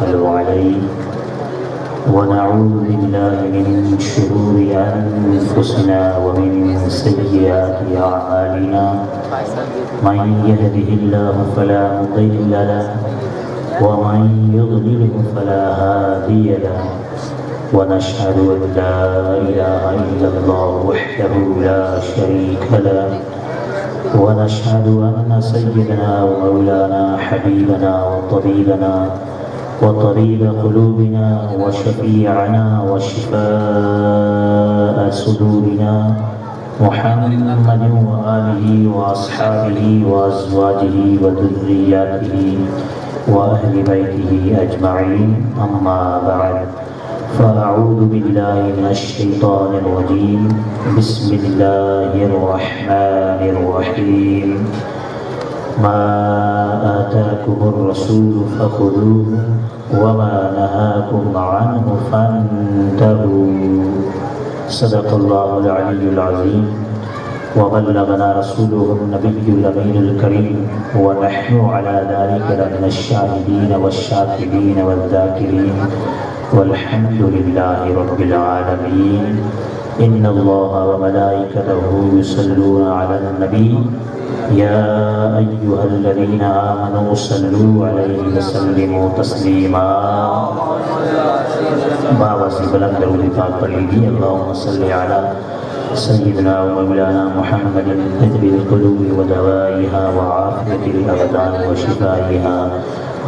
عليه ونعوذ بالله من شرور أنفسنا ومن سيئات أعمالنا من يهده الله فلا مضل له ومن يضلله فلا هادي له ونشهد أن لا إله إلا الله وحده لا شريك له ونشهد أن سيدنا ومولانا حبيبنا وطبيبنا وطبيب قلوبنا وشفيعنا وشفاء صدورنا محمد وآله وأصحابه وأزواجه وذرياته وأهل بيته أجمعين أما بعد فأعوذ بالله من الشيطان الرجيم بسم الله الرحمن الرحيم ما آتاكم الرسول فخذوه وما نهاكم عنه فانتهوا صدق الله العلي العظيم وبلغنا رسوله النبي الأمين الكريم ونحن على ذلك لمن الشاهدين والشاكرين والذاكرين والحمد لله رب العالمين إن الله وملائكته يصلون على النبي يا أيها الذين آمنوا صلوا عليه وسلموا تسليما بابا سے بلند درود پاک پڑھ لیجیے اللهم صل على سيدنا ومولانا محمد طب القلوب ودوائها وعافية الأبدان وشفائها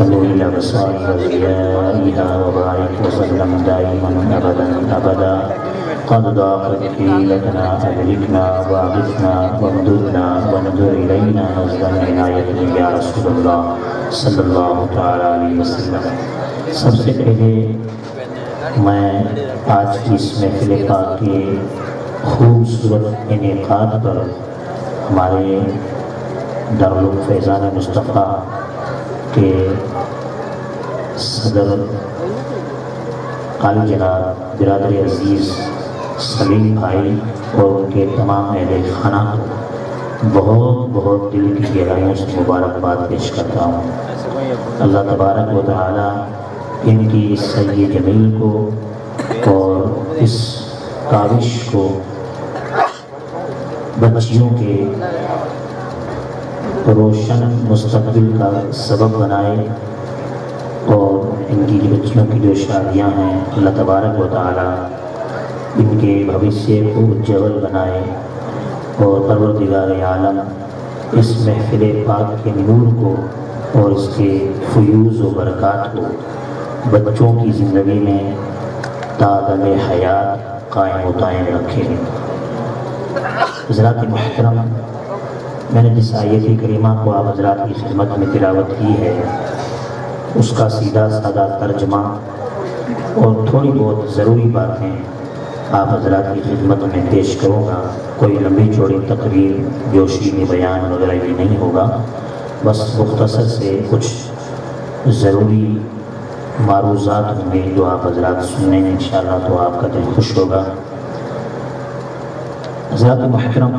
ونور الأبصار وضيائها وبارك وسلم دائما أبدا أبدا قد ضاقت حيلتنا أدركنا واغثنا وامددنا وانظر إلينا نزلا عناية يا رسول الله صلی اللہ تعالیٰ علیہ وسلم۔ سب سے پہلے میں آج کی اس محفل پاک کے خوبصورت انعقاد پر ہمارے دارالعلوم فیضان مصطفیٰ کے صدر عالی جناب برادر عزیز سلیم بھائی اور ان کے تمام اہل خانہ کو بہت بہت دل کی گہرائیوں سے مبارکباد پیش کرتا ہوں۔ اللہ تبارک و تعالی ان کی اس سعی جمیل کو اور اس کاوش کو بچیوں کے روشن مستقبل کا سبب بنائے اور ان کی بچیوں کی جو شادیاں ہیں اللہ تبارک و تعالی ان کے بھوشیہ کو اجول بنائے اور پروردگار عالم اس محفل پاک کے نور کو اور اس کے فیوز و برکات کو بچوں کی زندگی میں تادم حیات قائم و دائم رکھے۔ حضرات محترم، میں نے جس آیت کریمہ کو آپ حضرات کی خدمت میں تلاوت کی ہے اس کا سیدھا سادہ ترجمہ اور تھوڑی بہت ضروری باتیں آپ حضرات کی خدمت میں پیش کروں گا۔ کوئی لمبی چوڑی تقریر جوشی میں بیان وغیرہ یہ نہیں ہوگا، بس مختصر سے کچھ ضروری معروضات ہوں گے جو آپ حضرات سنیں گے انشاءاللہ تو آپ کا دل خوش ہوگا۔ حضرات محترم،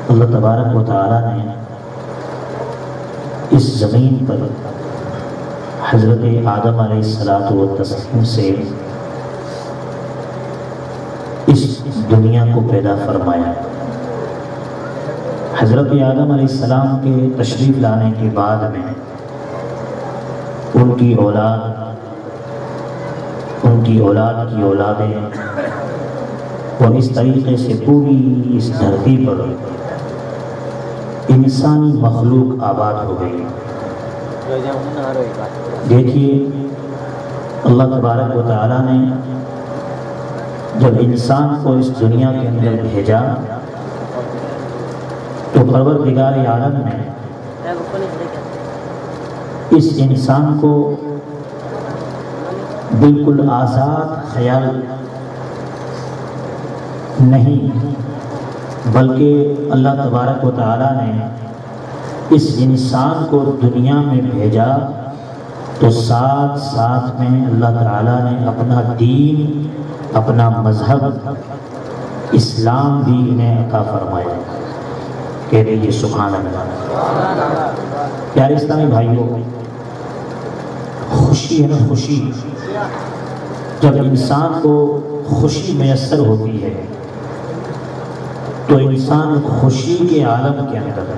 اللہ تبارک و تعالی نے اس زمین پر حضرت آدم علیہ السلام سے اس دنیا کو پیدا فرمایا۔ حضرت آدم علیہ السلام کے تشریف لانے کے بعد میں ان کی اولاد کی اولادیں اور اس طریقے سے پوری اس دھرتی پر انسانی مخلوق آباد ہو گئی۔ دیکھیے اللہ تبارک و تعالیٰ نے جب انسان کو اس دنیا کے اندر بھیجا تو پروردگار عالم نے اس انسان کو بالکل آزاد خیال نہیں بلکہ اللہ تبارک و تعالیٰ نے اس انسان کو دنیا میں بھیجا تو ساتھ ساتھ میں اللہ تعالیٰ نے اپنا دین اپنا مذہب اسلام بھی انہیں عطا فرمایا۔ کہہ دیجیے سبحان اللہ۔ پیارے اسلامی بھائیوں، خوشی ہے نا، خوشی، جب انسان کو خوشی میسر ہوتی ہے تو انسان خوشی کے عالم کے اندر،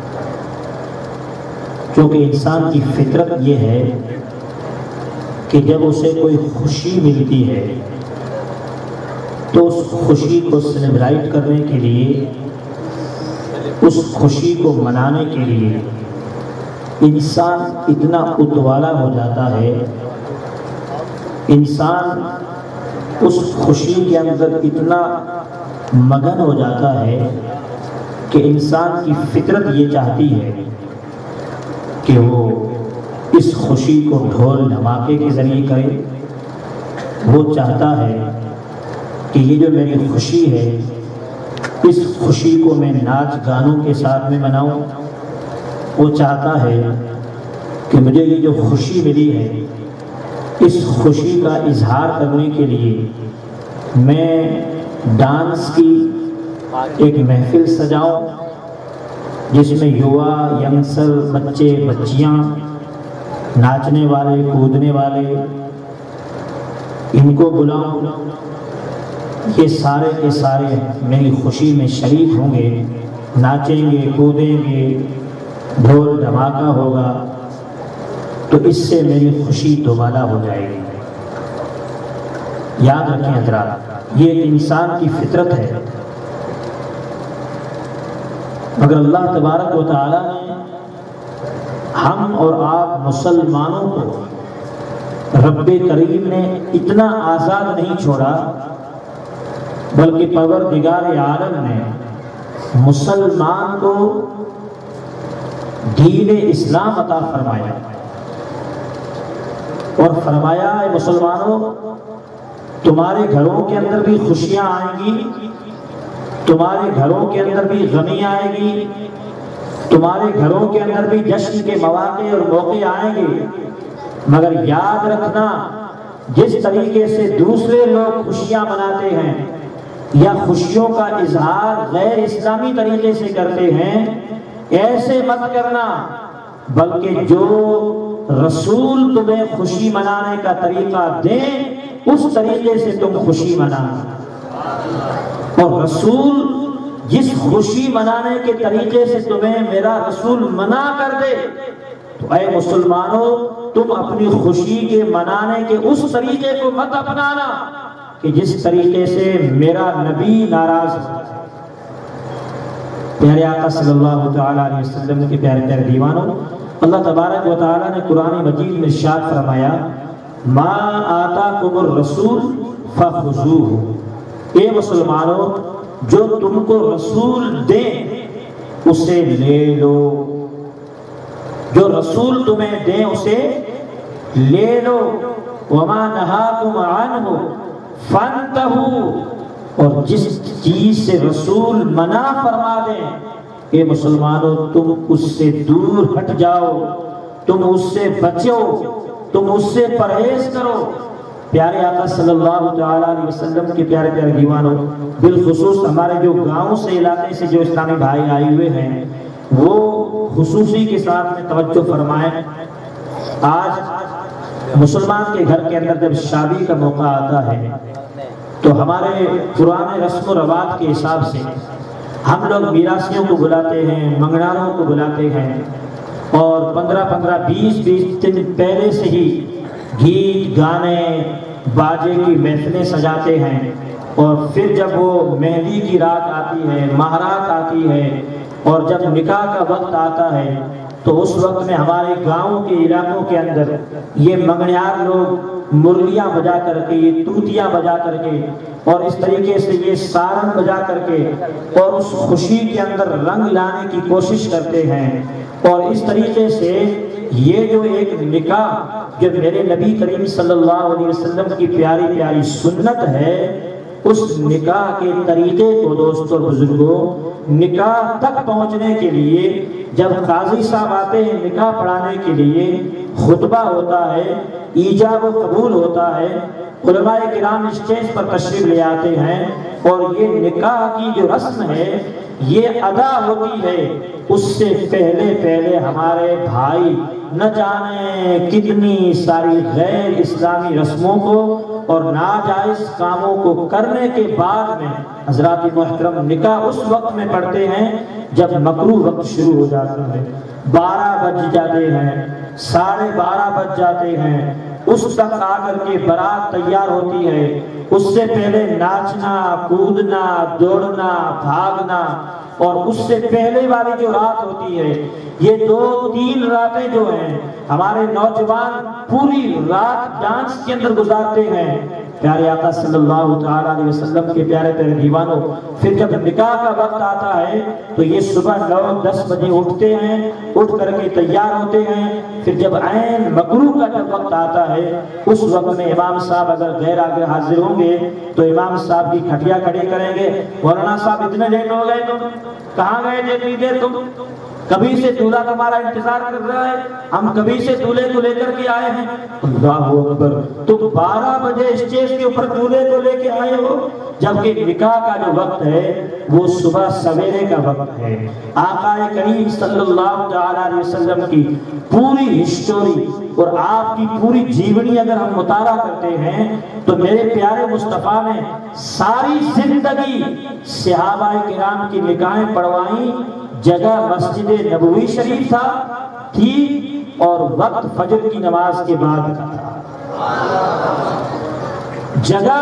کیونکہ انسان کی فطرت یہ ہے کہ جب اسے کوئی خوشی ملتی ہے تو اس خوشی کو سیلیبریٹ کرنے کے لیے، اس خوشی کو منانے کے لیے انسان اتنا اتوالا ہو جاتا ہے، انسان اس خوشی کے اندر اتنا مگن ہو جاتا ہے کہ انسان کی فطرت یہ چاہتی ہے کہ وہ اس خوشی کو ڈھول دھماکے کے ذریعے کرے۔ وہ چاہتا ہے کہ یہ جو میری خوشی ہے، اس خوشی کو میں ناچ گانوں کے ساتھ میں مناؤں۔ وہ چاہتا ہے کہ مجھے یہ جو خوشی ملی ہے، اس خوشی کا اظہار کرنے کے لیے میں ڈانس کی ایک محفل سجاؤں، جس میں یوا، ینگسٹر، بچے بچیاں، ناچنے والے کودنے والے، ان کو بلاؤں، یہ سارے کے سارے میری خوشی میں شریک ہوں گے، ناچیں گے، کودیں گے، ڈھول دھماکہ ہوگا، تو اس سے میری خوشی دوبالا ہو جائے گی۔ یاد رکھیں حضرات، یہ ایک انسان کی فطرت ہے، مگر اللہ تبارک و تعالی نے ہم اور آپ مسلمانوں کو، رب کریم نے اتنا آزاد نہیں چھوڑا، بلکہ پروردگار عالم نے مسلمان کو دین اسلام عطا فرمایا اور فرمایا، اے مسلمانوں، تمہارے گھروں کے اندر بھی خوشیاں آئیں گی، تمہارے گھروں کے اندر بھی غمی آئے گی، تمہارے گھروں کے اندر بھی جشن کے مواقع اور موقع آئیں گے، مگر یاد رکھنا، جس طریقے سے دوسرے لوگ خوشیاں مناتے ہیں یا خوشیوں کا اظہار غیر اسلامی طریقے سے کرتے ہیں، ایسے مت کرنا، بلکہ جو رسول تمہیں خوشی منانے کا طریقہ دیں اس طریقے سے تم خوشی منانا۔ اور رسول جس خوشی منانے کے طریقے سے تمہیں میرا رسول منع کر دے تو اے مسلمانوں، تم اپنی خوشی کے منانے کے اس طریقے کو مت اپنانا کہ جس طریقے سے میرا نبی ناراض ہو۔ پیارے آقا صلی اللہ تعالیٰ علیہ وسلم کے پیارے پیارے دیوانوں، اللہ تبارک و تعالیٰ نے قرآن مجید میں ارشاد فرمایا، ما آتاکم الرسول فخذوہ، اے مسلمانوں، جو تم کو رسول دیں اسے لے لو، جو رسول تمہیں دیں اسے لے لو، وما نہاکم عنہ فانتہوا، اور جس چیز سے رسول منع فرما دیں اے مسلمانوں تم اس سے دور ہٹ جاؤ، تم اس سے بچو، تم اس سے پرہیز کرو۔ پیارے آقا صلی اللہ تعالیٰ علیہ وسلم کے پیارے پیارے دیوانوں، بالخصوص ہمارے جو گاؤں سے علاقے سے جو اسلامی بھائی آئے ہوئے ہیں وہ خصوصی کے ساتھ میں توجہ فرمائیں۔ آج مسلمان کے گھر کے اندر جب شادی کا موقع آتا ہے تو ہمارے پرانے رسم و رواج کے حساب سے ہم لوگ میراثیوں کو بلاتے ہیں، منگناروں کو بلاتے ہیں، اور 15-20 دن پہلے سے ہی گیت گانے باجے کی محفلیں سجاتے ہیں، اور پھر جب وہ مہندی کی رات آتی ہے، مہرات آتی ہے، اور جب نکاح کا وقت آتا ہے تو اس وقت میں ہمارے گاؤں کے علاقوں کے اندر یہ منگنیار لوگ مرلیاں بجا کر کے، یہ توتیاں بجا کر کے، اور اس طریقے سے یہ سارن بجا کر کے اور اس خوشی کے اندر رنگ لانے کی کوشش کرتے ہیں، اور اس طریقے سے یہ جو ایک نکاح جو میرے نبی کریم صلی اللہ علیہ وسلم کی پیاری پیاری سنت ہے، اس نکاح کے طریقے کو دوستو بزرگوں، نکاح تک پہنچنے کے لیے جب قاضی صاحب آتے ہیں نکاح پڑھانے کے لیے، خطبہ ہوتا ہے، ایجاب و قبول ہوتا ہے، علماء کرام اسٹیج پر تشریف لے آتے ہیں اور یہ نکاح کی جو رسم ہے یہ ادا ہوتی ہے، اس سے پہلے ہمارے بھائی نہ جانے کتنی ساری غیر اسلامی رسموں کو اور ناجائز کاموں کو کرنے کے بعد میں حضرات محترم نکاح اس وقت میں پڑھتے ہیں جب مکروہ وقت شروع ہو جاتا ہے، 12 بج جاتے ہیں، 12:30 بج جاتے ہیں، اس تک آ کر کے بارات تیار ہوتی ہے، اس سے پہلے ناچنا کودنا دوڑنا بھاگنا، اور اس سے پہلے والی جو رات ہوتی ہے یہ 2-3 راتیں جو ہیں ہمارے نوجوان پوری رات ڈانس کے اندر گزارتے ہیں۔ پیارے آقا صلی اللہ تعالیٰ علیہ وسلم کے پیارے پیارے دیوانوں، پھر جب نکاح کا وقت آتا ہے تو یہ صبح 9-10 بجے اٹھتے ہیں، اٹھ کر کے تیار ہوتے ہیں، پھر جب عین مغرب کا جب وقت آتا ہے اس وقت میں امام صاحب اگر غیر آگے حاضر ہوں گے تو امام صاحب کی کھٹیا کھڑی کریں گے، مولانا صاحب اتنے لیٹ ہو گئے، تم کہاں گئے تھے اتنی دیر؟ تم کبھی سے دولہا تمہارا انتظار کر رہا ہے، ہم کبھی سے دولہے کو لے کر کے آئے ہیں۔ اللہ اکبر، تم 12 بجے اسٹیج کے اوپر دولہے کو لے کے آئے ہو، جبکہ نکاح کا جو وقت ہے وہ صبح سویرے کا وقت ہے۔ آقا کریم صلی اللہ تعالیٰ علیہ وسلم کی پوری ہسٹوری اور آپ کی پوری جیونی اگر ہم مطالعہ کرتے ہیں تو میرے پیارے مصطفیٰ نے ساری زندگی صحابہ کرام کی نکاحیں پڑھوائیں، جگہ مسجد نبوی شریف تھی اور وقت فجر کی نماز کے بعد کا تھا۔ جگہ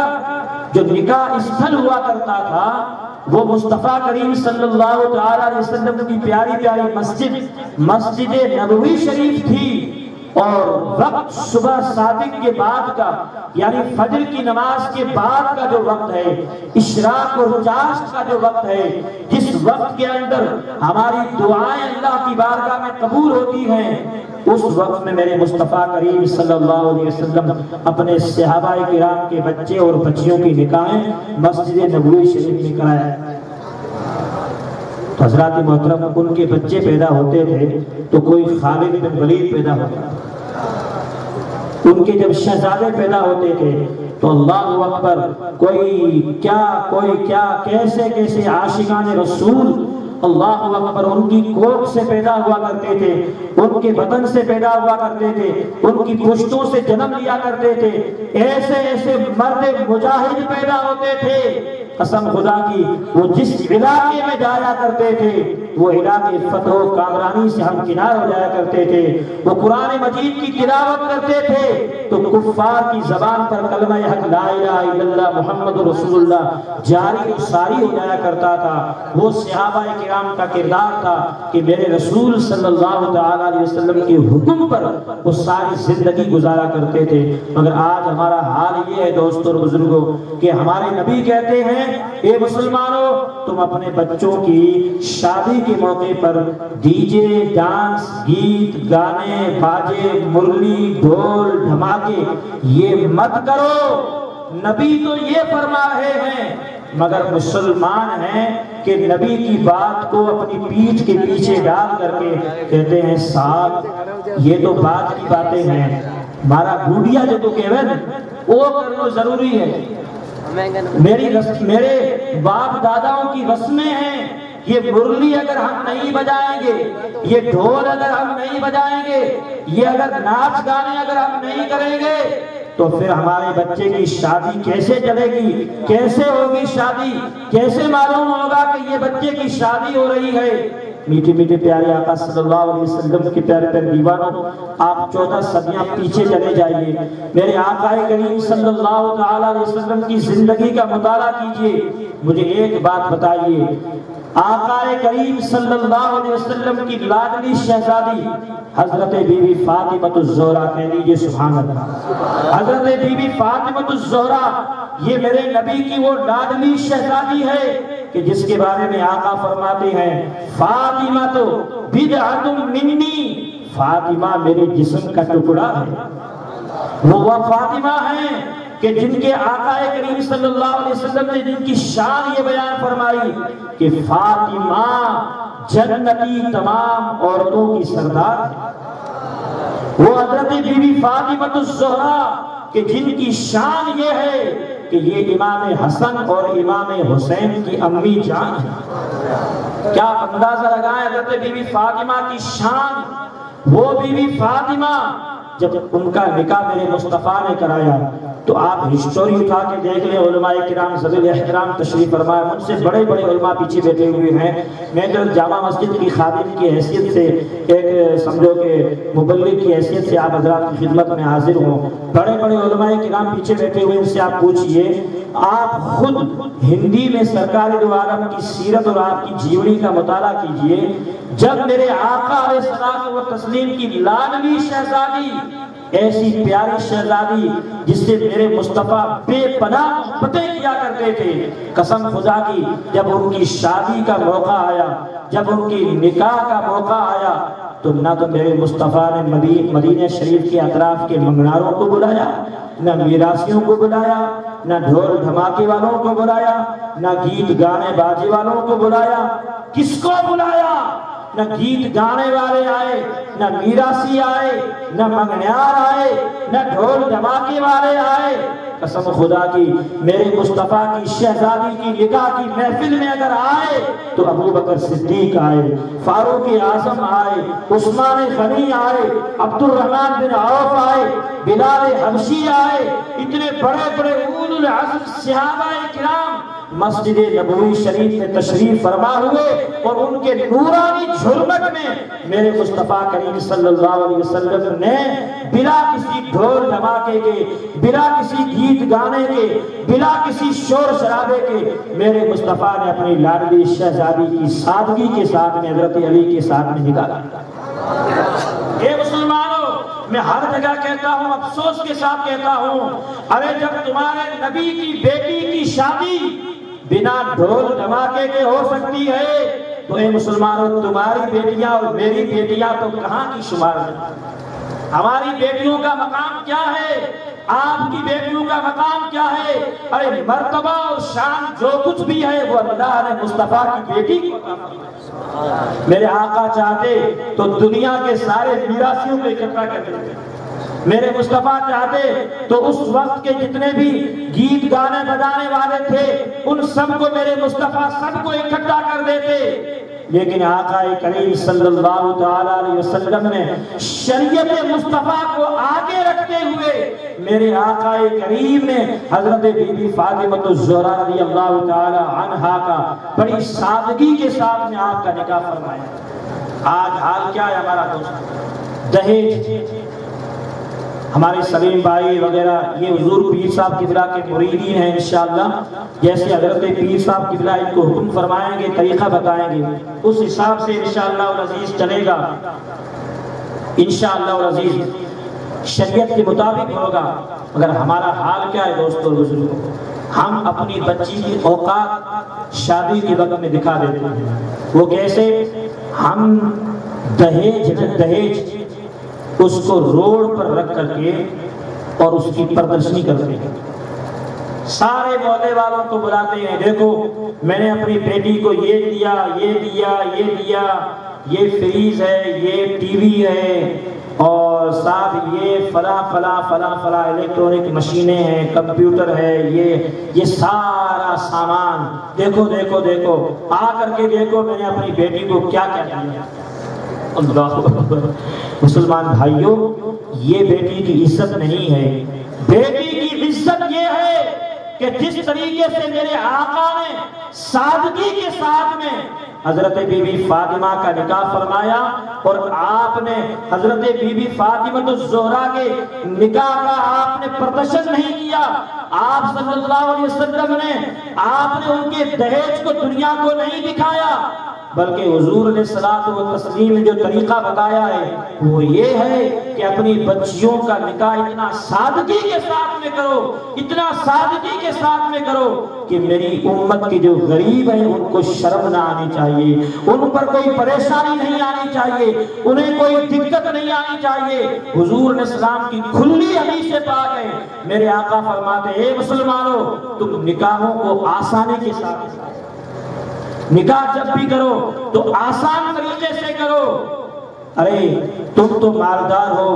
جو نکاح استھل ہوا کرتا تھا وہ مصطفیٰ کریم صلی اللہ تعالیٰ علیہ وسلم کی پیاری پیاری مسجد نبوی شریف تھی، اور وقت صبح صادق کے بعد کا یعنی فجر کی نماز کے بعد کا جو وقت ہے، اشراق اور چاشت کا جو وقت ہے، جس وقت کے اندر ہماری دعائیں اللہ کی بارگاہ میں قبول ہوتی ہیں، اس وقت میں میرے مصطفیٰ کریم صلی اللہ علیہ وسلم اپنے صحابہ کرام کے بچے اور بچیوں کی نکاحیں مسجد نبوی شریف میں کرائے۔ حضرات محترم، ان کے بچے پیدا ہوتے تھے تو کوئی خالد بن ولید پیدا ہوتا تھا، ان کے جب شہزادے پیدا ہوتے تھے تو اللہ اکبر، کوئی کیا کیسے عاشقان رسول اللہ اکبر ان کی کوکھ سے پیدا ہوا کرتے تھے، ان کے بدن سے پیدا ہوا کرتے تھے، ان کی پشتوں سے جنم لیا کرتے تھے، ایسے مرد مجاہد پیدا ہوتے تھے۔ قسم خدا کی، وہ جس علاقے میں جایا کرتے تھے وہ علاقے فتح و کامرانی سے ہم کنار ہو جایا کرتے تھے، وہ قرآن مجید کی تلاوت کرتے تھے تو کفار کی زبان پر کلمہ حق لا الہ الا اللہ محمد رسول اللہ جاری و ساری ہو جایا کرتا تھا۔ وہ صحابہ کرام کا کردار تھا کہ میرے رسول صلی اللہ تعالیٰ علیہ وسلم کے حکم پر وہ ساری زندگی گزارا کرتے تھے۔ مگر آج ہمارا حال یہ ہے دوستوں اور بزرگوں کہ ہمارے نبی کہتے ہیں، اے مسلمانوں، تم اپنے بچوں کی شادی کے موقع پر ڈی جے ڈانس گیت گانے باجے مرلی ڈھول دھماکے یہ مت کرو۔ نبی تو یہ فرما رہے ہیں، مگر مسلمان ہیں کہ نبی کی بات کو اپنی پیٹھ کے پیچھے ڈال کر کے کہتے ہیں صاحب یہ تو بات کی باتیں ہیں، ہمارا بوڑھیا جو تو کہہ رہے وہ کرنا ضروری ہے، میرے باپ داداؤں کی رسمیں ہیں، یہ مرلی اگر ہم نہیں بجائیں گے، یہ ڈھول اگر ہم نہیں بجائیں گے، یہ اگر ناچ گانے اگر ہم نہیں کریں گے تو پھر ہمارے بچے کی شادی کیسے چلے گی؟ کیسے ہوگی شادی؟ کیسے معلوم ہوگا کہ یہ بچے کی شادی ہو رہی ہے؟ میٹھے میٹھے پیارے آقا صلی اللہ علیہ وسلم کے پیارے پیارے دیوانوں، آپ 14 صدیاں پیچھے چلے جائیے، میرے آقا کریم صلی اللہ تعالیٰ علیہ وسلم کی زندگی کا مطالعہ کیجئے، مجھے ایک بات بتائیے، آقا کریم صلی اللہ علیہ وسلم کی لاڈلی شہزادی حضرت بی بی فاطمہ الزہرا، کہہ لیجئے سبحان اللہ، حضرت بی بی فاطمہ الزہرا یہ میرے نبی کی وہ لاڈلی شہزادی ہے کہ جس کے بارے میں آقا فرماتے ہیں فاطمہ تو بدعۃ منی، فاطمہ میرے جسم کا ٹکڑا ہے۔ وہ فاطمہ ہیں کہ جن کے آقا کریم صلی اللہ علیہ وسلم نے جن کی شان یہ بیان فرمائی کہ فاطمہ جنتی تمام عورتوں کی سردار ہے۔ وہ حضرت بی بی فاطمہ الزہرا کہ جن کی شان یہ ہے کہ یہ امام حسن اور امام حسین کی امی جان ہے۔ کیا اندازہ لگائیں حضرت بی بی فاطمہ کی شان، وہ بی بی فاطمہ جب ان کا نکاح میرے مصطفیٰ نے کرایا تو آپ ہسٹوری اٹھا کے دیکھ لیں، علماء کرام ذوی احترام تشریف فرمائے، ان سے بڑے بڑے علماء پیچھے بیٹھے ہوئے ہیں۔ میں جو جامع مسجد کی خادم کی حیثیت سے ایک سمجھو کہ مبلغ کی حیثیت سے آپ حضرات کی خدمت میں حاضر ہوں، بڑے بڑے علماء کرام پیچھے بیٹھے ہوئے، ان سے آپ پوچھئے، آپ خود ہندی میں سرکار دو عالم کی سیرت اور آپ کی جیونی کا مطالعہ کیجئے۔ جب میرے آقا علیہ الصلوۃ والتسلیم کی لاڈلی شہزادی، ایسی پیاری شہزادی جس سے میرے مصطفیٰ بے پناہ محبتیں کیا کرتے تھے، قسم خدا کی جب ان کی شادی کا موقع آیا، جب ان کی نکاح کا موقع آیا تو نہ تو میرے مصطفیٰ نے مدینہ شریف کے اطراف کے منگناروں کو بلایا، نہ میراسیوں کو بلایا، نہ ڈھول دھماکے والوں کو بلایا، نہ گیت گانے باجے والوں کو بلایا۔ کس کو بلایا؟ نہ گیت گانے والے آئے، نہ میراسی آئے، نہ منگنیار آئے، نہ ڈھول دھماکے والے آئے۔ قسم خدا کی میرے مصطفیٰ کی شہزادی کی نکاح کی محفل میں اگر آئے تو ابو بکر صدیق آئے، فاروق اعظم آئے، عثمان غنی آئے، عبد الرحمن بن عوف آئے، بلال حبشی آئے، اتنے بڑے بڑے اولو العزم صحابہ کرام مسجد نبوی شریف میں تشریف فرما ہوئے، اور ان کے نورانی جھلمٹ میں میرے مصطفیٰ کریم صلی اللہ علیہ وسلم نے بلا کسی ڈھول دھماکے کے، بلا کسی گیت گانے کے، بلا کسی شور شرابے کے، میرے مصطفیٰ نے اپنی لاڈلی شہزادی کی سادگی کے ساتھ میں حضرت علی کے ساتھ میں نکاح کیا۔ اے مسلمانوں، میں ہر جگہ کہتا ہوں، افسوس کے ساتھ کہتا ہوں، ارے جب تمہارے نبی کی بیٹی کی شادی بنا ڈھول دھماکے کے ہو سکتی ہے تو اے مسلمانوں، تمہاری بیٹیاں اور میری بیٹیاں تو کہاں کی شمار ہیں؟ ہماری بیٹیوں کا مقام کیا ہے؟ آپ کی بیٹیوں کا مقام کیا ہے؟ ارے مرتبہ اور شان جو کچھ بھی ہے وہ اللہ نے مصطفیٰ کی بیٹی کو عطا فرمایا۔ میرے آقا چاہتے تو دنیا کے سارے میراثیوں کو اکٹھا کر دیتے، میرے مصطفیٰ چاہتے تو اس وقت کے جتنے بھی گیت گانے بجانے والے تھے ان سب کو میرے مصطفیٰ سب کو اکٹھا کر دیتے، لیکن آقا کریم صلی اللہ تعالی علیہ وسلم نے شریعت مصطفیٰ کو آگے رکھتے ہوئے میرے آقا کریم نے حضرت بی بی فاطمہ الزہرا رضی اللہ تعالی عنہا کا بڑی سادگی کے ساتھ میں آپ کا نکاح فرمایا۔ آج حال کیا ہے ہمارا دوست؟ دہیج۔ ہمارے سلیم بھائی وغیرہ یہ حضور پیر صاحب قبلہ کے مریدین ہیں، انشاءاللہ جیسے حضرت پیر صاحب قبلہ ان کو حکم فرمائیں گے، طریقہ بتائیں گے، اس حساب سے انشاءاللہ العزیز چلے گا، انشاءاللہ العزیز شریعت کے مطابق ہوگا۔ مگر ہمارا حال کیا ہے دوستو بزرگوں؟ ہم اپنی بچی کی اوقات شادی کے وقت میں دکھا دیتے ہیں۔ وہ کیسے؟ ہم دہیج اس کو روڈ پر رکھ کر کے اور اس کی پردرشنی کرتے ہیں، سارے محلے والوں کو بلاتے ہیں، دیکھو میں نے اپنی بیٹی کو یہ دیا، یہ دیا، یہ دیا، یہ فریج ہے، یہ ٹی وی ہے، اور ساتھ یہ فلاں فلاں فلاں فلاں الیکٹرونک مشینیں ہیں، کمپیوٹر ہے، یہ سارا سامان، دیکھو دیکھو دیکھو، آ کر کے دیکھو میں نے اپنی بیٹی کو کیا کیا دیا۔ اللہ اکبر۔ مسلمان بھائیوں، یہ بیٹی کی عزت نہیں ہے، بیٹی کی عزت یہ ہے کہ جس طریقے سے میرے آقا نے سادگی کے ساتھ میں حضرت بی بی فاطمہ کا نکاح فرمایا، اور آپ نے حضرت بی بی فاطمہ الزہرا کے نکاح کا آپ نے پردرشن نہیں کیا، آپ صلی اللہ علیہ وسلم نے آپ نے ان کے دہیج کو دنیا کو نہیں دکھایا، بلکہ حضور علیہ الصلوۃ والتسلیم نے جو طریقہ بتایا ہے وہ یہ ہے کہ اپنی بچیوں کا نکاح اتنا سادگی کے ساتھ میں کرو، اتنا سادگی کے ساتھ میں کرو کہ میری امت کے جو غریب ہیں ان کو شرم نہ آنی چاہیے، ان پر کوئی پریشانی نہیں آنی چاہیے، انہیں کوئی دقت نہیں آنی چاہیے۔ حضور علیہ السلام کی کھلی حدیث پاک ہے، میرے آقا فرماتے ہیں اے مسلمانوں، تم نکاحوں کو آسانی کے ساتھ، نکاح جب بھی کرو تو آسان طریقے سے کرو۔ ارے تم تو مالدار ہو،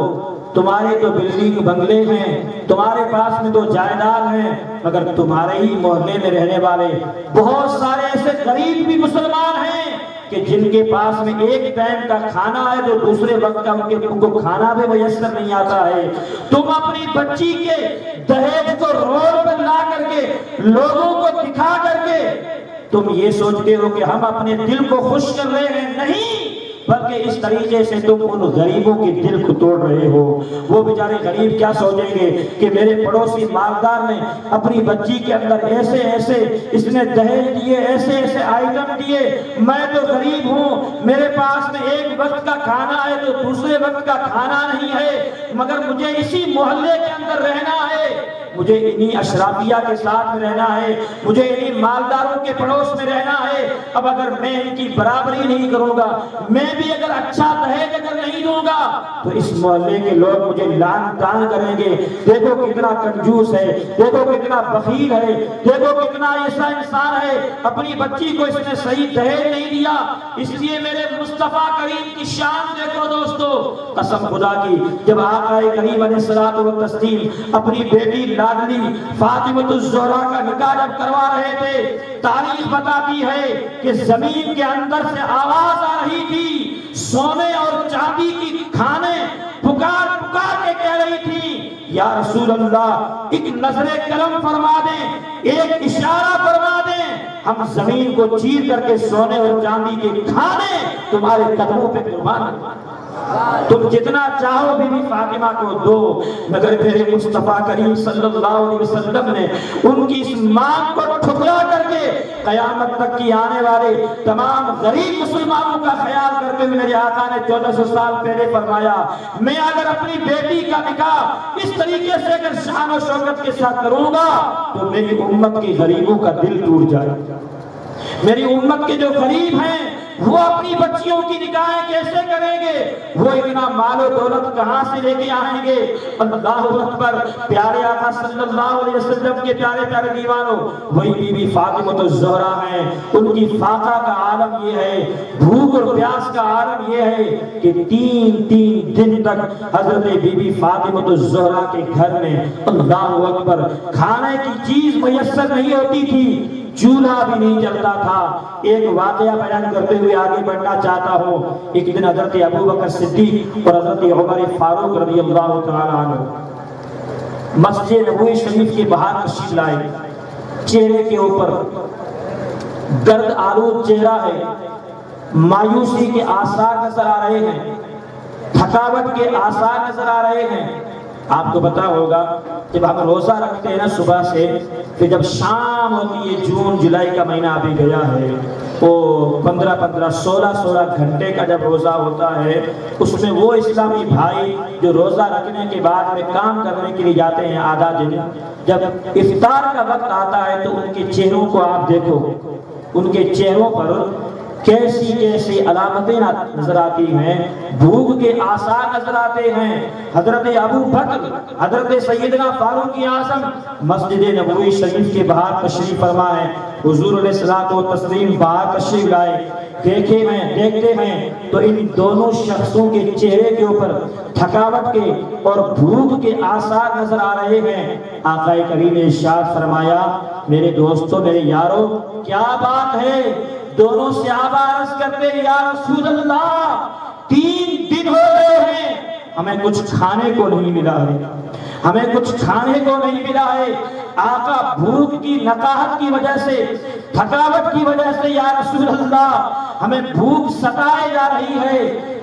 تمہارے تو بلڈنگ بنگلے ہیں، تمہارے پاس میں تو جائیداد ہیں، مگر تمہارے ہی محلے میں رہنے والے بہت سارے ایسے غریب بھی مسلمان ہیں کہ جن کے پاس میں ایک ٹائم کا کھانا ہے تو دوسرے وقت کا ان کو کھانا بھی میسر نہیں آتا ہے۔ تم اپنی بچی کے دہیج کو روڈ پر لا کر کے لوگوں کو دکھا کر کے تم یہ سوچتے ہو کہ ہم اپنے دل کو خوش کر رہے ہیں، نہیں، بلکہ اس طریقے سے تم ان غریبوں کے دل کو توڑ رہے ہو۔ وہ بیچارے غریب کیا سوچیں گے کہ میرے پڑوسی مالدار نے اپنی بچی کے اندر ایسے ایسے اس نے دہیج دیے، ایسے ایسے آئٹم دیے، میں تو غریب ہوں، میرے پاس میں ایک وقت کا کھانا ہے تو دوسرے وقت کا کھانا نہیں ہے، مگر مجھے اسی محلے کے اندر رہنا ہے، مجھے انہی اشرافیہ کے ساتھ میں رہنا ہے، مجھے انہی مالداروں کے پڑوس میں رہنا ہے۔ اب اگر میں ان کی برابری نہیں کروں گا، میں بھی اگر اچھا دہیج اگر نہیں دوں گا تو اس محلے کے لوگ مجھے لعن طعن کریں گے، دیکھو کتنا کنجوس ہے، دیکھو کتنا بخیل ہے، دیکھو کتنا ایسا انسان ہے، اپنی بچی کو اس نے صحیح دہیج نہیں دیا۔ اس لیے میرے مصطفیٰ کریم کی شان دیکھو دوستو، قسم خدا کی، جب آقا کریم علیہ الصلوۃ والتسلیم اپنی بیٹی لاڈلی فاطمہ الزہرا کا نکاح جب کروا رہے تھے، تاریخ بتاتی ہے کہ زمین کے اندر سے آواز آ رہی تھی، سونے اور چاندی کی کھانے پکار پکار کے کہہ رہی تھی، یا رسول اللہ ایک نظر کرم فرما دیں، ایک اشارہ فرما دیں، ہم زمین کو چیر کر کے سونے اور چاندی کے کھانے تمہارے قدموں پہ قربان، تم جتنا چاہو بی بی فاطمہ کو دو۔ مگر میرے مصطفیٰ کریم صلی اللہ علیہ وسلم نے ان کی اس مانگ کو ٹھکرا کر کے قیامت تک کی آنے والے تمام غریب مسلمانوں کا خیال کرتے ہوئے میرے آقا نے 1400 سال پہلے فرمایا، میں اگر اپنی بیٹی کا نکاح اس طریقے سے اگر شان و شوکت کے ساتھ کروں گا تو میری امت کے غریبوں کا دل ٹوٹ جائے گا۔ میری امت کے جو غریب ہیں وہ اپنی بچیوں کی نکاحیں کیسے کریں گے؟ وہ اتنا مال و دولت کہاں سے لے کے آئیں گے؟ اللہ اکبر، پیارے آقا صلی اللہ علیہ وسلم کے پیارے پیارے دیوانوں، وہی بی بی فاطمہ الزہرا ہیں، ان کی فاقہ کا عالم یہ ہے، بھوک اور پیاس کا عالم یہ ہے کہ تین دن تک حضرت بی بی فاطمہ الزہرا کے گھر میں اللہ اکبر کھانے کی چیز میسر نہیں ہوتی تھی، چولہا بھی نہیں جلتا تھا۔ ایک واقعہ بیان کرتے ہوئے آگے بڑھنا چاہتا ہوں۔ ایک دن حضرت ابو بکر صدیق اور حضرت عمر فاروق رضی اللہ تعالی عنہ مسجد نبوی شریف کے باہر تشریف لائے، چہرے کے اوپر گرد آلود چہرہ ہے، مایوسی کے آثار نظر آ رہے ہیں، تھکاوٹ کے آثار نظر آ رہے ہیں۔ آپ کو پتا ہوگا جب ہم روزہ رکھتے ہیں نا صبح سے، پھر جب شام ہوتی ہے، جون جولائی کا مہینہ ابھی گیا ہے، وہ 15 16 گھنٹے کا جب روزہ ہوتا ہے، اس میں وہ اسلامی بھائی جو روزہ رکھنے کے بعد میں کام کرنے کے لیے جاتے ہیں آدھا دن، جب افطار کا وقت آتا ہے تو ان کے چہروں کو آپ دیکھو، ان کے چہروں پر کیسی کیسی علامتیں نظر آتی ہیں، بھوک کے آثار نظر آتے ہیں۔ حضرت ابو بکر، حضرت سیدنا فاروق اعظم مسجد نبوی شریف کے باہر تشریف فرما ہے، حضور علیہ الصلوۃ والتسلیم باہر تشریف لائے، دیکھتے ہیں تو ان دونوں شخصوں کے چہرے کے اوپر تھکاوٹ کے اور بھوک کے آثار نظر آ رہے ہیں۔ آقا کریم نے ارشاد فرمایا، میرے دوستو، میرے یارو، کیا بات ہے؟ دونوں صحابہ عرض کرتے ہیں، یا رسول اللہ 3 دن ہو گئے ہیں ہمیں کچھ کھانے کو نہیں ملا ہے، ہمیں کچھ کھانے کو نہیں ملا ہے۔ آقا بھوک کی نقاہت کی وجہ سے، تھکاوٹ کی وجہ سے، یا رسول اللہ ہمیں بھوک ستائے جا رہی ہے۔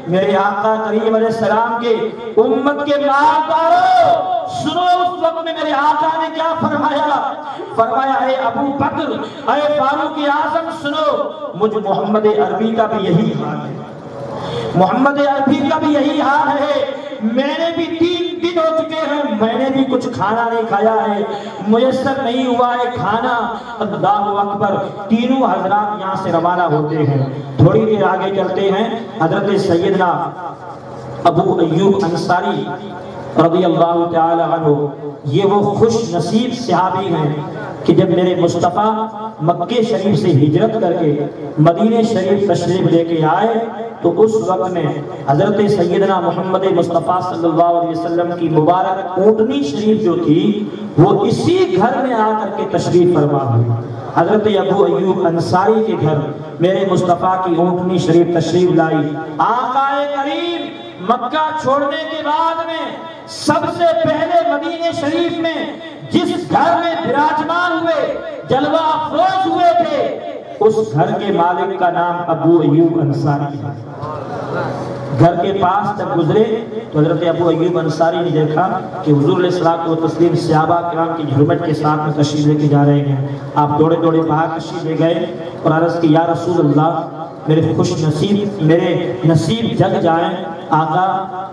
میرے آقا کریم علیہ السلام کے امت کے مالداروں، سنو اس وقت میں میرے آقا نے کیا فرمایا؟ فرمایا، اے ابو بکر، اے فاروق اعظم، سنو، مجھ محمد عربی کا بھی یہی حال ہے، محمد عربی کا بھی یہی حال ہے، میں نے بھی 3 دن ہو چکے ہیں، میں نے بھی کچھ کھانا نہیں کھایا ہے، میسر نہیں ہوا ہے کھانا۔ اللہ اکبر، تینوں حضرات یہاں سے روانہ ہوتے ہیں۔ تھوڑی دیر آگے چلتے ہیں، حضرت سیدنا ابو ایوب انصاری رضی اللہ تعالی عنہ، یہ وہ خوش نصیب صحابی ہیں کہ جب میرے مصطفیٰ مکہ شریف سے ہجرت کر کے مدینہ شریف تشریف لے کے آئے تو اس وقت میں حضرت سیدنا محمد مصطفیٰ صلی اللہ علیہ وسلم کی مبارک اونٹنی شریف جو تھی وہ اسی گھر میں آ کر کے تشریف فرما ہوئی۔ حضرت ابو ایوب انصاری کے گھر میرے مصطفیٰ کی اونٹنی شریف تشریف لائی۔ آقا کریم مکہ چھوڑنے کے بعد میں سب سے پہلے مدینہ شریف میں جس گھر میں براجمان ہوئے، جلوہ افروز ہوئے تھے، اس گھر کے مالک کا نام ابو ایوب انصاری ہے۔ گھر کے پاس جب گزرے تو حضرت ابو ایوب انصاری نے دیکھا کہ حضور علیہ الصلوۃ والتسلیم صحابہ کرام کی جھرمٹ کے ساتھ میں تشریف لے کے جا رہے ہیں۔ آپ دوڑے دوڑے باہر تشریف لے گئے اور عرض کی یا رسول اللہ میرے نصیب جگ جائیں آقا،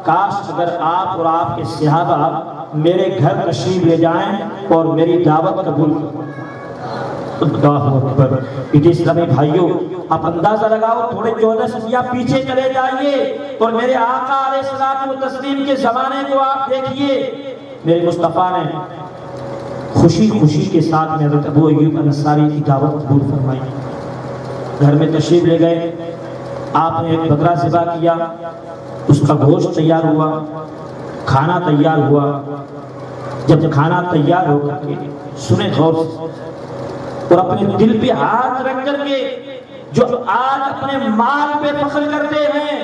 کاش اگر آپ اور آپ کے صحابہ میرے گھر تشریف لے جائیں اور میری دعوت قبول کریں۔ اللہ اکبر۔ پیٹھے اسلامی بھائیوں، آپ اندازہ لگاؤ، تھوڑے 14 صدیاں پیچھے چلے جائیے اور میرے آقا علیہ الصلوۃ والتسلیم کے زمانے کو آپ دیکھیے۔ میرے مصطفیٰ نے خوشی خوشی کے ساتھ میں حضرت ابو ایوب انصاری کی دعوت قبول فرمائی۔ گھر میں تشریف لے گئے، آپ نے ایک بکرا ذبح کیا، اس کا گوشت تیار ہوا، کھانا تیار ہوا۔ جب کھانا تیار ہو کر کے سنیں غور سے اور اپنے دل پہ ہاتھ رکھ کر کے، جو آج اپنے مال پہ فخر کرتے ہیں،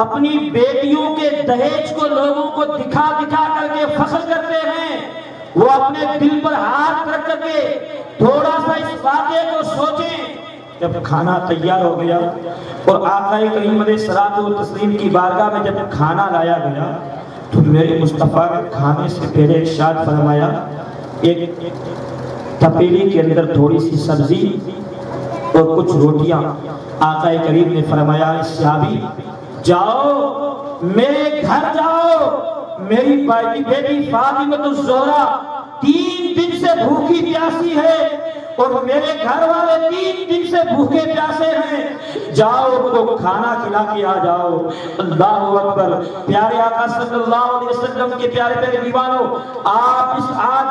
اپنی بیٹیوں کے دہیج کو لوگوں کو دکھا دکھا کر کے فخر کرتے ہیں، وہ اپنے دل پر ہاتھ رکھ کر کے تھوڑا سا اس واقعے کو سوچیں۔ جب کھانا تیار ہو گیا اور آقا کریم علیہ الصلوۃ والتسلیم کی بارگاہ میں جب کھانا لایا گیا تو میرے مصطفیٰ نے کھانے سے پہلے ارشاد فرمایا، ایک تپیلی کے اندر تھوڑی سی سبزی اور کچھ روٹیاں۔ آقا کریم نے فرمایا، صحابی جاؤ میرے گھر جاؤ، میری بیٹی فاطمہ الزہرا 3 دن سے بھوکی پیاسی ہے اور میرے گھر والے 3 دن سے بھوکے پیاسے ہیں، جاؤ ان کو کھانا کھلا کے آ جاؤ۔ اللہ اکبر۔ پیارے آقا صلی اللہ علیہ وسلم کے پیارے پیارے دیوانوں، آج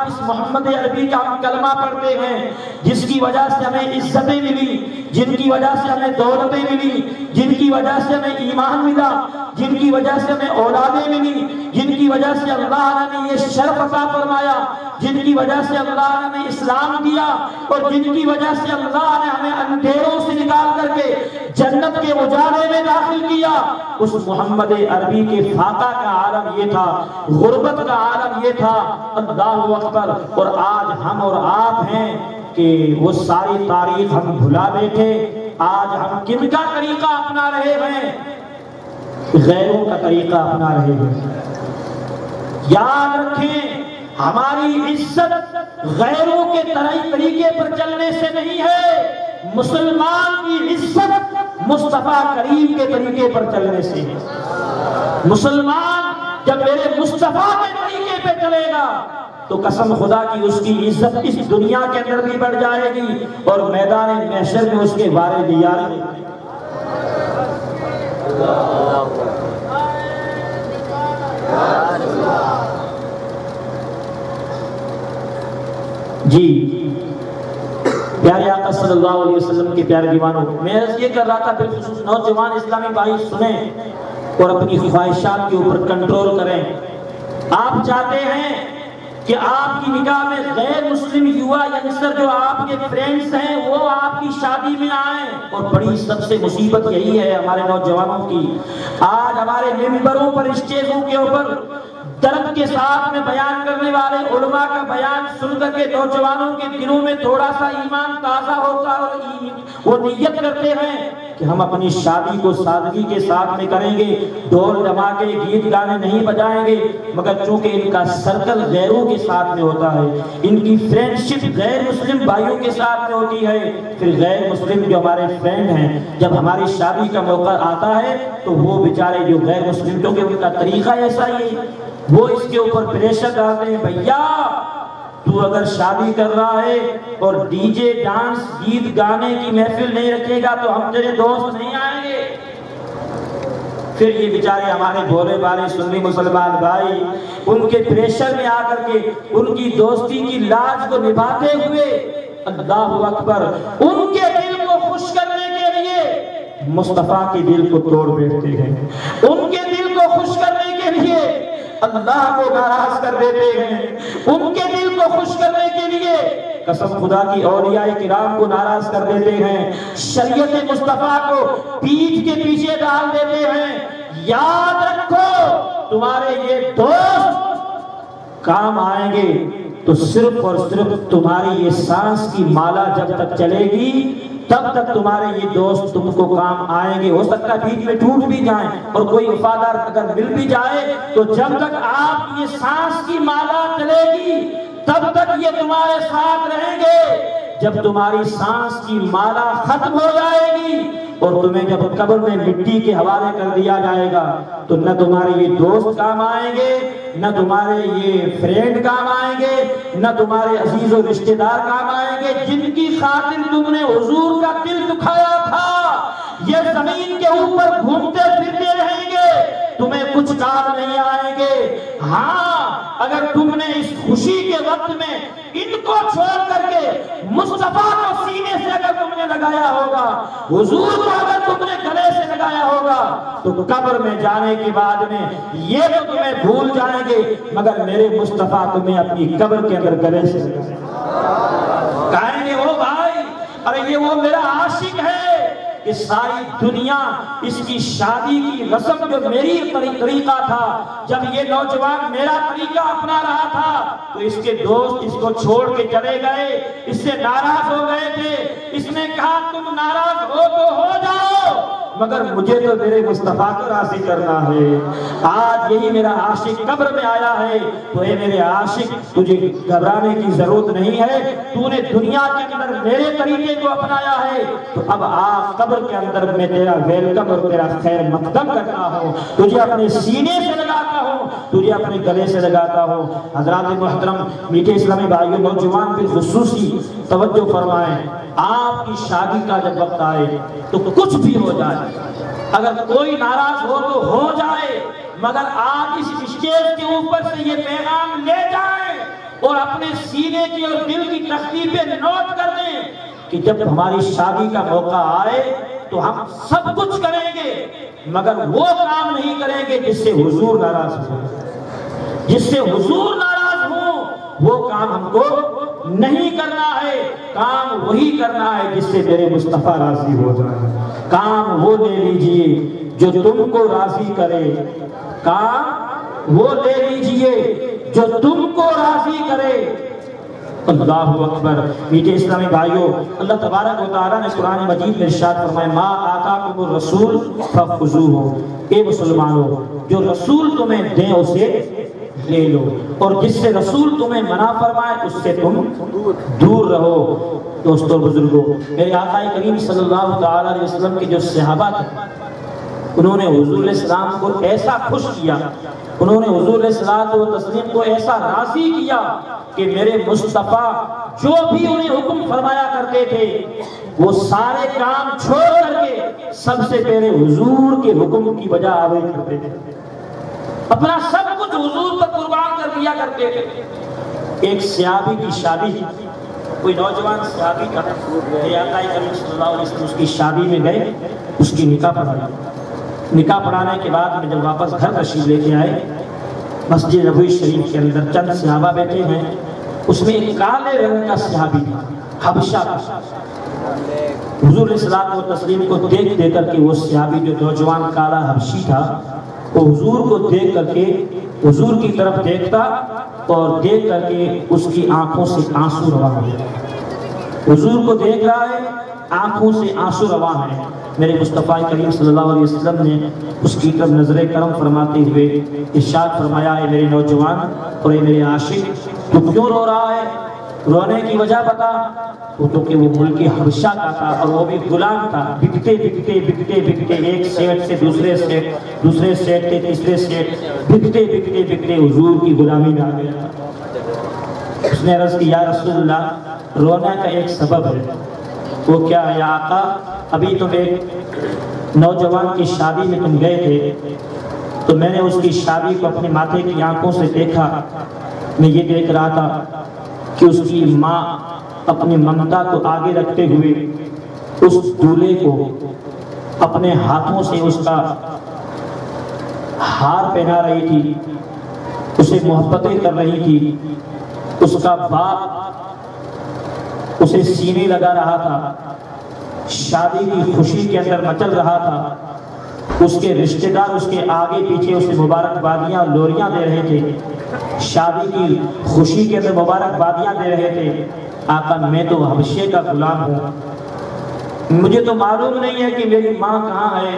اس محمد عربی کا ہم کلمہ پڑھتے ہیں، جس کی وجہ سے ہمیں عزتیں ملی، جن کی وجہ سے ہمیں دولتیں ملی، جن کی وجہ سے ہمیں ایمان ملا، جن کی وجہ سے ہمیں اولادیں ملی، جن کی وجہ سے اللہ نے یہ شرف عطا فرمایا، جن کی وجہ سے اللہ نے ہمیں اسلام دیا اور جن کی وجہ سے اللہ نے ہمیں اندھیروں سے نکال کر کے جنت کے اجالے میں داخل کیا، اس محمد عربی کے فاقہ کا عالم یہ تھا، غربت کا عالم یہ تھا۔ اللہ اکبر۔ اور آج ہم اور آپ ہیں کہ وہ ساری تاریخ ہم بھلا بیٹھے، آج ہم کن کا طریقہ اپنا رہے ہیں؟ غیروں کا طریقہ اپنا رہے ہیں۔ یاد رکھیں، ہماری عزت غیروں کے طریقے پر چلنے سے نہیں ہے، مسلمان کی عزت مصطفیٰ کریم کے طریقے پر چلنے سے ہے۔ مسلمان جب میرے مصطفیٰ کے طریقے پہ چلے گا تو قسم خدا کی اس کی عزت اس دنیا کے اندر بھی بڑھ جائے گی اور میدان محشر میں اس کے بارے دیار ہے۔ جی پیارے آقا صلی اللہ علیہ وسلم کے پیارے دیوانوں، میں یہ کر رہا تھا بالخصوص نوجوان اسلامی بھائی سنیں اور اپنی خواہشات کے اوپر کنٹرول کریں۔ آپ چاہتے ہیں کہ آپ کی نگاہ میں غیر مسلم یوا ینگسٹر جو آپ کے فرینڈز ہیں وہ آپ کی شادی میں آئیں، اور بڑی سب سے مصیبت یہی ہے ہمارے نوجوانوں کی، آج ہمارے ممبروں پر اسٹیجوں کے اوپر درد کے ساتھ میں بیان کرنے والے علماء کا بیان سن کر کے نوجوانوں کے دلوں میں تھوڑا سا ایمان تازہ ہوتا اور وہ نیت کرتے ہیں کہ ہم اپنی شادی کو سادگی کے ساتھ میں کریں گے، ڈھول دھماکے گیت گانے نہیں بجائیں گے، مگر چونکہ ان کا سرکل غیروں کے ساتھ میں ہوتا ہے، ان کی فرینڈشپ غیر مسلم بھائیوں کے ساتھ میں ہوتی ہے، پھر غیر مسلم جو ہمارے فرینڈ ہیں جب ہماری شادی کا موقع آتا ہے تو وہ بیچارے جو غیر مسلم، کیونکہ ان کا طریقہ ایسا ہی، وہ اس کے اوپر پریشر ڈالتے ہیں، بھیا تو اگر شادی کر رہا ہے اور ڈی جے ڈانس گیت گانے کی محفل نہیں رکھے گا تو ہم تیرے دوست نہیں آئیں گے۔ پھر یہ بیچارے ہمارے بھولے والے سنی مسلمان بھائی ان کے پریشر میں آ کر کے ان کی دوستی کی لاج کو نبھاتے ہوئے اللہ اکبر ان کے دل کو خوش کرنے کے لیے مصطفیٰ کے دل کو توڑ بیٹھتے ہیں، ان کے دل کو خوش کرنے کے لیے اللہ کو ناراض کر دیتے ہیں، ان کے دل کو خوش کرنے کے لیے قسم خدا کی اولیاء کرام کو ناراض کر دیتے ہیں، شریعت مصطفیٰ کو پیٹھ کے پیچھے ڈال دیتے ہیں۔ یاد رکھو تمہارے یہ دوست کام آئیں گے تو صرف اور صرف تمہاری یہ سانس کی مالا جب تک چلے گی تب تک تمہارے یہ دوست تم کو کام آئیں گے۔ ہو سکتا ہے بیچ میں ٹوٹ بھی جائیں اور کوئی وفادار اگر مل بھی جائے تو جب تک آپ کی یہ سانس کی مالا چلے گی تب تک یہ تمہارے ساتھ رہیں گے۔ جب تمہاری سانس کی مالا ختم ہو جائے گی اور تمہیں جب قبر میں مٹی کے حوالے کر دیا جائے گا تو نہ تمہارے یہ دوست کام آئیں گے، نہ تمہارے یہ فرینڈ کام آئیں گے، نہ تمہارے عزیز و رشتہ دار کام آئیں گے جن کی خاطر تم نے حضور کا دل دکھایا تھا۔ یہ زمین کے اوپر گھومتے پھرتے رہیں گے، تمہیں کچھ کام نہیں آئیں گے۔ ہاں اگر تم نے اس خوشی کے وقت میں ان کو چھوڑ کر کے مصطفیٰ کو سینے سے اگر تم نے لگایا ہوگا، حضور کو اگر تم نے گلے سے لگایا ہوگا تو قبر میں جانے کے بعد میں یہ تو تمہیں بھول جائیں گے مگر میرے مصطفیٰ تمہیں اپنی قبر کے اندر گلے سے لگائیں گے۔ کہیں گے وہ بھائی ارے یہ وہ میرا عاشق ہے کہ ساری دنیا اس کی شادی کی رسم جو میری طریقہ تھا، جب یہ نوجوان میرا طریقہ اپنا رہا تھا تو اس کے دوست اس کو چھوڑ کے چلے گئے، اس سے ناراض ہو گئے تھے، اس نے کہا تم ناراض ہو تو ہو جاؤ مگر مجھے تو میرے مصطفیٰ کو راضی کرنا ہے۔ آج یہی میرا عاشق قبر میں آیا ہے تو اے میرے عاشق تجھے گھبرانے کی ضرورت نہیں ہے، تو نے دنیا کے اندر میرے طریقے کو اپنایا ہے تو اب آ قبر کے اندر میں تیرا ویلکم اور تیرا خیر مقدم کرتا ہوں، تجھے اپنے سینے سے لگاتا ہوں، تجھے اپنے گلے سے لگاتا ہوں۔ حضرات محترم میٹھے اسلامی بھائیوں نوجوان بھی خصوصی توجہ فرمائیں، آپ کی شادی کا جب وقت آئے تو کچھ بھی ہو جائے، اگر کوئی ناراض ہو تو ہو جائے مگر آج اس اسٹیج کے اوپر سے یہ پیغام لے جائیں اور اپنے سینے کی اور دل کی تختی پہ نوٹ کر دیں کہ جب ہماری شادی کا موقع آئے تو ہم سب کچھ کریں گے مگر وہ کام نہیں کریں گے جس سے حضور ناراض ہو، جس سے حضور ناراض ہو وہ کام ہم کو نہیں کرنا ہے، کام وہی کرنا ہے جس سے میرے مصطفیٰ راضی ہو جائے۔ کام وہ لے لیجئے جو تم کو راضی کرے، کام وہ لے لیجئے جو تم کو راضی کرے۔ اللہ اکبر۔ میٹھے اسلامی بھائیوں اللہ تبارک و تعالیٰ نے قرآن مجید میں ارشاد فرمایا ما آتاکم الرسول فخذوہ، اے مسلمانوں جو رسول تمہیں دیں اسے لے لو اور جس سے رسول تمہیں منع فرمائے اس سے تم دور رہو۔ دوستو بزرگوں میرے آقا کریم صلی اللہ تعالیٰ علیہ وسلم کے جو صحابہ تھے انہوں نے حضور علیہ السلام کو ایسا خوش کیا، انہوں نے حضور علیہ السلام کو ایسا راضی کیا کہ میرے مصطفیٰ جو بھی انہیں حکم فرمایا کرتے تھے وہ سارے کام چھوڑ کر کے سب سے پہلے حضور کے حکم کی وجہ آوے کرتے تھے، اپنا سب کچھ حضور پر قربان کر دیا کرتے تھے۔ ایک صحابی کی شادی، کوئی نوجوان صحابی کا میرے آقا کریم صلی اللہ علیہ وسلم اس کی شادی میں گئے، اس کی نکاح پڑھایا، نکاح پڑھانے کے بعد میں جب واپس گھر تشریف لے کے آئے مسجد نبوی شریف کے اندر چند صحابہ بیٹھے ہیں، اس میں ایک کالے رنگ کا صحابی تھا، حبشہ کا۔ حضور علیہ الصلوۃ والتسلیم کو دیکھ دے کر کے وہ صحابی جو نوجوان کالا حبشی تھا وہ حضور کو دیکھ کر کے حضور کی طرف دیکھتا اور دیکھ کر کے اس کی آنکھوں سے آنسو رواں ہوئے۔ حضور کو دیکھ رہا ہے، آنکھوں سے آنسو رواں ہے۔ میرے مصطفیٰ کریم صلی اللہ علیہ وسلم نے اس کی طرف نظر کرم فرماتے ہوئے ارشاد فرمایا اے میرے نوجوان اور اے میرے عاشق تو کیوں رو رہا ہے؟ رونے کی وجہ بتا۔ تو کہ وہ ملک حبشہ کا تھا اور وہ بھی غلام تھا، بکتے بکتے بکتے بکتے ایک سیٹ سے دوسرے سیٹ، دوسرے سیٹ سے تیسرے سیٹ، بکتے بکتے بکتے حضور کی غلامی میں آ گیا۔ اس نے عرض کی یا رسول اللہ رونے کا ایک سبب ہے، وہ کیا ہے یا آقا؟ ابھی تو ایک نوجوان کی شادی میں تم گئے تھے تو میں نے اس کی شادی کو اپنے ماتھے کی آنکھوں سے دیکھا. میں یہ دیکھ رہا تھا کہ اس کی ماں اپنی ممتا کو آگے رکھتے ہوئے اس دولہے کو اپنے ہاتھوں سے اس کا ہار پہنا رہی تھی، اسے محبتیں کر رہی تھی. اس کا باپ اسے سینے لگا رہا تھا، شادی کی خوشی کے اندر مچل رہا تھا. اس کے رشتہ دار اس کے آگے پیچھے اسے مبارکبادیاں لوریاں دے رہے تھے، شادی کی خوشی کے اندر مبارکبادیاں دے رہے تھے. آقا میں تو حبشے کا غلام ہوں، مجھے تو معلوم نہیں ہے کہ میری ماں کہاں ہے،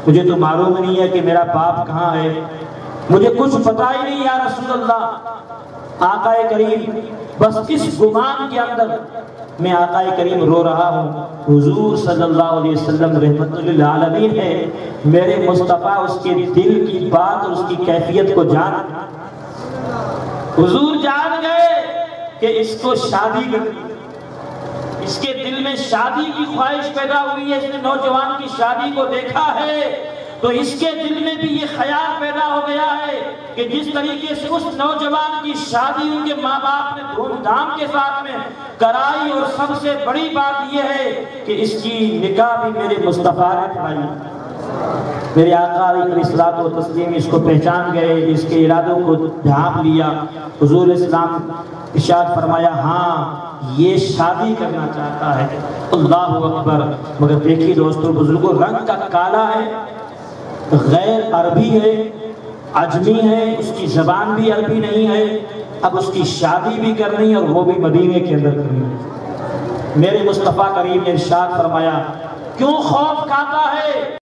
مجھے تو معلوم نہیں ہے کہ میرا باپ کہاں ہے، مجھے کچھ پتہ ہی نہیں یا رسول اللہ. آقا کریم بس اس گمان کے اندر میں آقا کریم رو رہا ہوں. حضور صلی اللہ علیہ وسلم رحمت للعالمین ہے، میرے مصطفیٰ اس کے دل کی بات اور اس کی کیفیت کو جان. حضور جان گئے کہ اس کو شادی کرنی، اس کے دل میں شادی کی خواہش پیدا ہوئی ہے. اس نے نوجوان کی شادی کو دیکھا ہے تو اس کے دل میں بھی یہ خیال پیدا ہو گیا ہے کہ جس طریقے سے اس نوجوان کی شادی ان کے ماں باپ نے دھوم دھام کے ساتھ میں کرائی، اور سب سے بڑی بات یہ ہے کہ اس کی نکاح بھی میرے مصطفیٰ نے پڑھائی. میرے آقا علیہ الصلوۃ والتسلیم اس کو پہچان گئے، اس کے ارادوں کو ڈھانپ لیا. حضور اسلام ارشاد فرمایا ہاں یہ شادی کرنا چاہتا ہے. اللہ اکبر. مگر دیکھیے دوستو بزرگوں، رنگ کا کالا ہے، غیر عربی ہے، عجمی ہے، اس کی زبان بھی عربی نہیں ہے. اب اس کی شادی بھی کرنی اور وہ بھی مدینے کے اندر کرنی. میرے مصطفیٰ کریم نے ارشاد فرمایا کیوں خوف کھاتا ہے